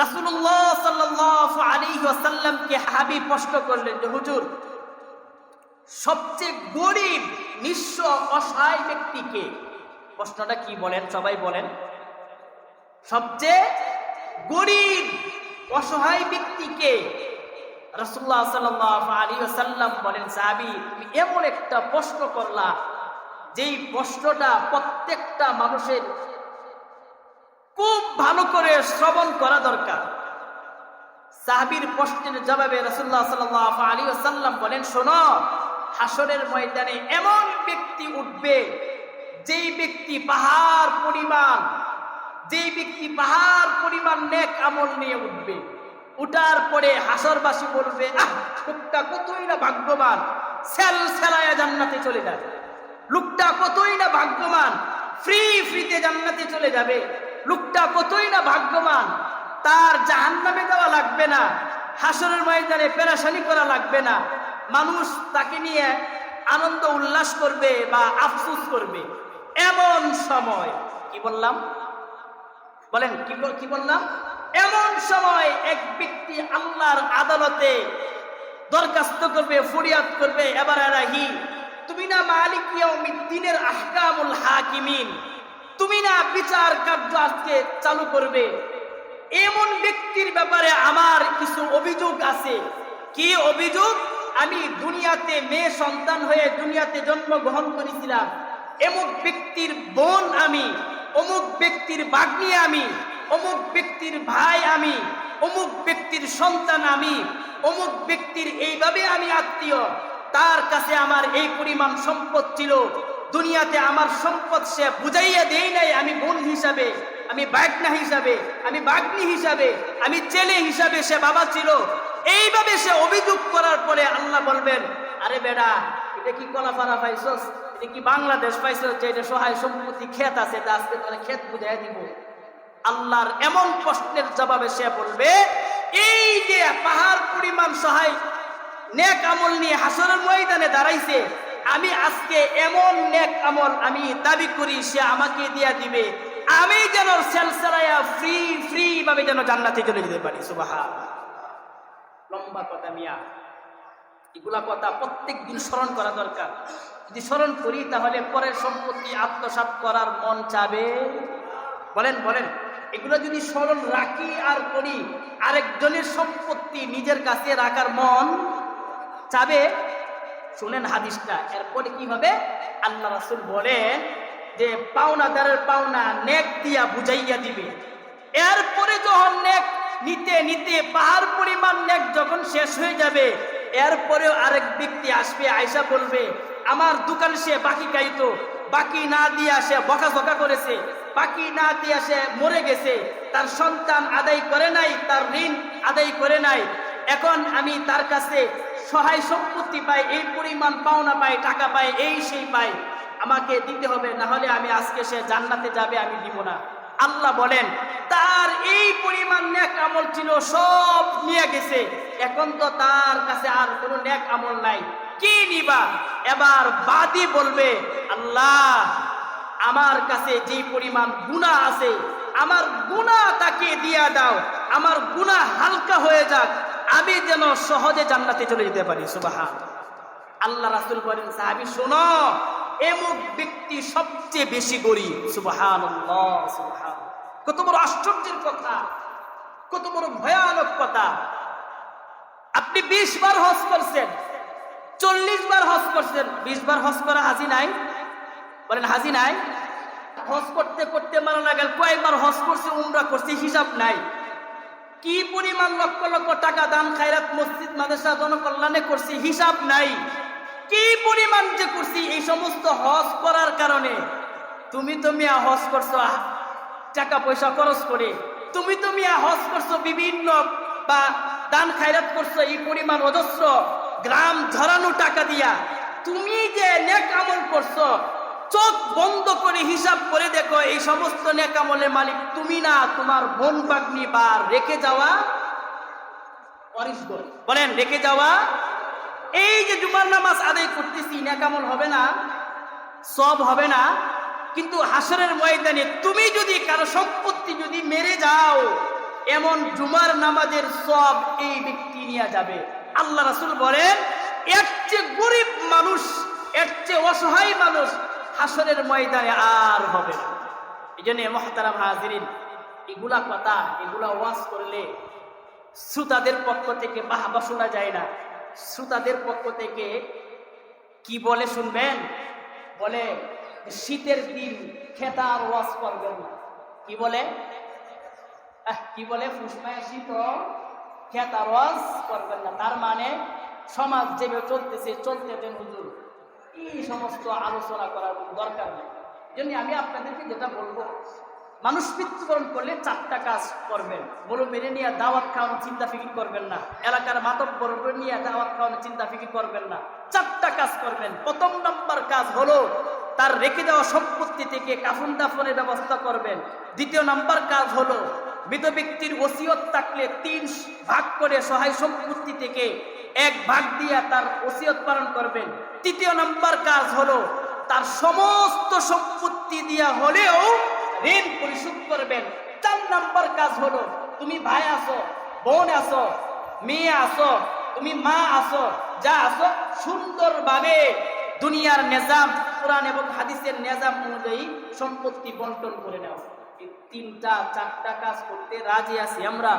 রাসূলুল্লাহ সাল্লাল্লাহু আলাইহি ওয়াসাল্লামকে হাবিব প্রশ্ন করলেন যে হুজুর, সবচেয়ে গরিব নিঃস্ব অসহায় ব্যক্তিকে? প্রশ্নটা কি বলেন, সবাই বলেন। সবচেয়ে গরিব অসহায় ব্যক্তিকে? রাসূলুল্লাহ সাল্লাল্লাহু আলাইহি ওয়াসাল্লাম বলেন, সাহাবী, তুমি এমন একটা প্রশ্ন করলা যেই প্রশ্নটা প্রত্যেকটা মানুষের খুব ভালো করে শ্রবণ করা দরকার। সাহাবীর প্রশ্নের জবাবে রাসূলুল্লাহ সাল্লাল্লাহু আলাইহি ওয়াসাল্লাম বলেন, শোনো, হাসরের ময়দানে এমন ব্যক্তি উঠবে যেই ব্যক্তি পাহাড় পরিমাণ নেক আমল নিয়ে উঠবে। উঠার পরে হাসরবাসী বলবে, লোকটা কতই না ভাগ্যবান, সেলসেলায়া জান্নাতে চলে যাবে। লোকটা কতই না ভাগ্যবান, ফ্রিতে জান্নাতে চলে যাবে। লোকটা কতই না ভাগ্যবান, তার জাহান্নামে যাওয়া লাগবে না, হাসরের ময়দানে পেরেশানি করা লাগবে না। মানুষ তাকে নিয়ে আনন্দ উল্লাস করবে বা আফসোস করবে। এমন সময় কি বললাম, বলেন কি বললাম? এমন সময় এক ব্যক্তি আল্লাহর আদালতে দরখাস্ত করবে, ফরিয়াদ করবে, এবার রাহি, তুমি না মালিক ইয়াউমিদ্দিনের আহকামুল হাকিমিন, তুমি না বিচার কার্য আজকে চালু করবে। এমন ব্যক্তির ব্যাপারে আমার কিছু অভিযোগ আছে। কি অভিযোগ? আমি দুনিয়াতে মেয়ে সন্তান হয়ে দুনিয়াতে জন্মগ্রহণ করেছিলাম, এমন ব্যক্তির বোন আমি, অমুক ব্যক্তির ভাগ্নি আমি, অমুক ব্যক্তির ভাই আমি, অমুক ব্যক্তির সন্তান আমি, অমুক ব্যক্তির এইভাবে আমি আত্মীয়, তার কাছে আমার এই পরিমাণ সম্পদ ছিল। দুনিয়াতে আমার সম্পদ সে বুঝাইয়া দেই নাই, আমি বোন হিসাবে, আমি ভাগনা হিসাবে, আমি ভাগ্নি হিসাবে, আমি ছেলে হিসাবে সে বাবা ছিল। এইভাবে সে অভিযোগ করার পরে আল্লাহ বলবেন, আরে বেটা, এটা কি কলাপাড়া পাইছস? এটা কি বাংলাদেশ পাইছস যে এটা সহায় সম্পত্তি ক্ষেত আছে, তা আজকে তোরা ক্ষেত বুঝাই দিব? আল্লাহর এমন প্রশ্নের জবাবে সে বলবে, এই যে পাহাড় পরিমাণ সহায় নেক আমল নিয়ে হাসরের ময়দানে দাঁড়াইছে, আমি আজকে এমন নেক আমল আমি দাবি করি সে আমাকে দিয়া দিবে, আমি যেন সেলসেলায়া ফ্রি ভাবে যেন জান্নাতে চলে যেতে পারি। সুবহানাল্লাহ। লম্বা কথা মিয়া, এগুলা কথা প্রত্যেক দিন স্মরণ করা দরকার। যদি স্মরণ করি তাহলে পরের সম্পত্তি আত্মসাৎ করার মন চাবে? বলেন বলেন। এগুলো যদি স্মরণ রাখি আর করি, আরেকজনের সম্পত্তি নিজের কাছে রাখার মন চাবে? শুনেন হাদিসটা, এরপরে কি হবে? আল্লাহ রাসূল বলেন যে পাওনাদারের পাওনা নেক দিয়া বুঝাইয়া দিবে। এরপরে যখন নেক নিতে নিতে পাহাড় পরিমাণ নেক যখন শেষ হয়ে যাবে, এরপরেও আরেক ব্যক্তি আসবে, আয়সা বলবে, আমার দোকান সে বাকি খাইতো, বাকি না দিয়া সে বকাঝকা করেছে, বাকি না দিয়া সে মরে গেছে, তার সন্তান আদায় করে নাই, তার ঋণ আদায় করে নাই, এখন আমি তার কাছে সহায় সম্পত্তি পাই, এই পরিমাণ পাওনা পাই, টাকা পাই, এই সেই পাই, আমাকে দিতে হবে, না হলে আমি আজকে সে জান্নাতে যাবে, আমি দিব না। আল্লাহ বলেন, তার এই পরিমাণ নেক আমল ছিল, সব নিয়ে গেছে, এখন তো তার কাছে আর কোনো নেক আমল নাই, কি নিবা? এবার বাদী বলবে, আল্লাহ, আমার কাছে যে পরিমাণ গুনাহ আছে, আমার গুনাহ তাকে দিয়া দাও, আমার গুনাহ হালকা হয়ে যাক, আমি যেন সহজে জান্নাতে চলে যেতে পারি। সুবহানাল্লাহ। আল্লাহ রাসূল বলেন, সাহাবী শোনো, এমন ব্যক্তি সবচেয়ে বেশি গরীব। সুবহানাল্লাহ, সুবহানাল্লাহ। কত বড় আশ্চর্যের কথা, কত বড় ভয়ানক কথা। আপনি 20 বার হজ করছেন, 40 বার হজ করছেন, 20 বার হজ করা হাজি নাই? বলেন হাজি নাই? হজ করতে করতে মারা গেল, কয়েকবার হজ করছে, উমরা করছে, হিসাব নাই। কি পরিমাণ লক্ষ লক্ষ টাকা দান খায়রাত মসজিদ মাদ্রাসা জনকল্যাণে করছি, হিসাব নাই। কি পরিমাণ যে করছি এই সমস্ত হজ করার কারণে। তুমি তো মিয়া হজ করছো টাকা পয়সা খরচ করে, তুমি তো মিয়া হজ করছো বিভিন্ন বা দান খায়রাত করছো এই পরিমাণ অজস্র গ্রাম ঝরানো টাকা দিয়া। তুমি যে নেক আমল করছো, চোখ বন্ধ করে হিসাব করে দেখো, এই সমস্ত নেক আমলের মালিক তুমি না, তোমার বোন ভাগ্নি বা রেখে যাওয়া ওয়ারিসগণ। বলেন রেখে যাওয়া। এই যে জুমার নামাজ আদায় করতেছি, নেক আমল হবে না? সব হবে না? কিন্তু হাসরের ময়দানে তুমি যদি কারো সম্পত্তি যদি মেরে যাও, এমন জুমার নামাজের সওয়াব এই ব্যক্তি নিয়ে যাবে। আল্লাহ রাসূল বলেন, এর চেয়ে গরিব মানুষ, এর চেয়ে অসহায় মানুষ হাসরের ময়দানে আর হবে না। এই জন্য মুহতারাম হাজিরিন, এগুলা কথা, এগুলা ওয়াজ করলে শ্রোতাদের পক্ষ থেকে বাহবা শোনা যায় না। শ্রোতাদের পক্ষ থেকে কি বলে শুনবেন? বলে শীতের দিন খেতার ওয়াজ করবেন না। কি বলে? কি বলে? ফুসমায় শীত খেতার ওয়াজ করবেন না। তার মানে সমাজ যেভাবে চলতেছে চলতে দেন হুজুর, এই সমস্ত আলোচনা করার কোনো দরকার নেই। এই জন্য আমি আপনাদেরকে যেটা বলবো, মানুষ মৃত্যুবরণ করলে 4টা কাজ করবেন। বলো মেরে নিয়ে দাওয়াত খাওয়ানোর চিন্তা ফিকির করবেন না, এলাকার মাতব্বর নিয়ে দাওয়াত খাওয়ানোর চিন্তা ফিকির করবেন না। 4টা কাজ করবেন। প্রথম নম্বর কাজ হলো তার রেখে দেওয়া সম্পত্তি থেকে কাফন দাফনের ব্যবস্থা করবেন। দ্বিতীয় নম্বর কাজ হলো মৃত ব্যক্তির ওসিয়ত থাকলে 3 ভাগ করে সহায় সম্পত্তি থেকে 1 ভাগ দিয়ে তার ওসিয়ত পালন করবেন। তৃতীয় নম্বর কাজ হলো তার সমস্ত সম্পত্তি দিয়া হলেও ঋণ পরিশোধ করবেন। 4 নম্বর কাজ হলো তুমি ভাই আছো, বোন আছো, মেয়ে আছো, তুমি মা আছো, যা আছো, সুন্দরভাবে দুনিয়ার নিজাম, কোরআন এবং হাদিসের নিজাম অনুযায়ী সম্পত্তি বন্টন করে নাও। এই 3টা 4টা কাজ করতে রাজি আছি আমরা।